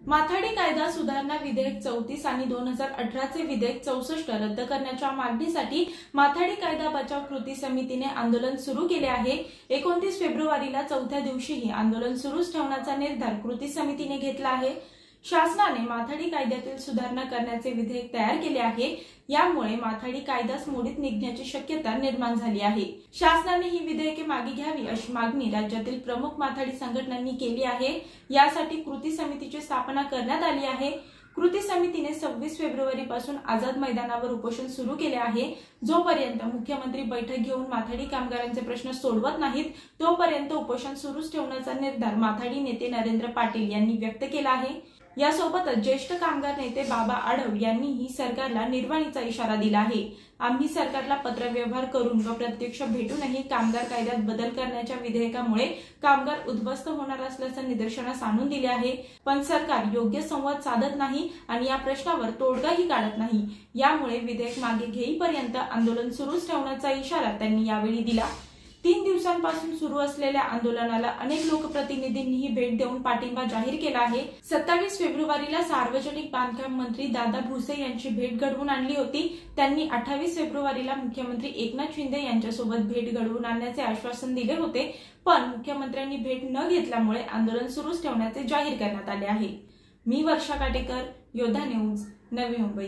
माथाडी कायदा सुधारणा विधेयक 34 आणि 2018 चे विधेयक 64 रद्द करण्याच्या मागणीसाठी माथाडी कायदा बचाव कृती समितीने आंदोलन सुरू केले आहे। 29 फेब्रुवारीला चौथ्या दिवशीही आंदोलन सुरूच ठेवण्याचा निर्धार कृती समितीने घेतला आहे। शासनाने माथाडी कायद्यातील सुधारणा करण्याचे विधेयक तयार केले आहे। यामुळे माथाडी कायदाच मोडीत निघण्याची शक्यता निर्माण झाली आहे। शासनाने ही विधेयके मागे घ्यावी अशी मागणी राज्यातील प्रमुख माथाडी संघटनांनी केली आहे। यासाठी कृती समितीची स्थापना करण्यात आली आहे। कृती समितीने 26 फेब्रुवारी पासून आझाद मैदानावर उपोषण सुरू केले आहे। जोपर्यंत मुख्यमंत्री बैठक घेऊन माथाडी कामगारांचे प्रश्न सोडवत नाहीत तोपर्यंत उपोषण सुरूच ठेवण्याचा निर्धार माथाडी नेते नरेंद्र पाटील यांनी व्यक्त केला आहे। यासोबतच ज्येष्ठ कामगार नेते बाबा आढव यांनीही सरकारला निर्वाणीचा इशारा दिला आहे। आम्ही सरकारला पत्रव्यवहार करून व प्रत्यक्ष भेटूनही कामगार कायद्यात बदल करण्याच्या विधेयकामुळे कामगार उद्ध्वस्त होणार असल्याचं निदर्शनास आणून दिले आहे। पण सरकार योग्य संवाद साधत नाही आणि या प्रश्नावर तोडगाही काढत नाही। यामुळे विधेयक मागे घेईपर्यंत आंदोलन सुरूच ठेवण्याचा इशारा त्यांनी यावेळी दिला। 3 दिवसांपासून सुरू असलेल्या आंदोलनाला अनेक लोकप्रतिनिधींनीही भेट देऊन पाठिंबा जाहीर केला आहे। 27 फेब्रुवारीला सार्वजनिक बांधकाम मंत्री दादा भुसे यांची भेट घडवून आणली होती। त्यांनी 28 फेब्रुवारीला मुख्यमंत्री एकनाथ शिंदे यांच्यासोबत भेट घडवून आणण्याचे आश्वासन दिले होते, पण मुख्यमंत्र्यांनी भेट न घेतल्यामुळे आंदोलन सुरूच ठेवण्याचे जाहीर करण्यात आले आहे। मी वर्षा काटेकर, योद्धा न्यूज, नवी मुंबई।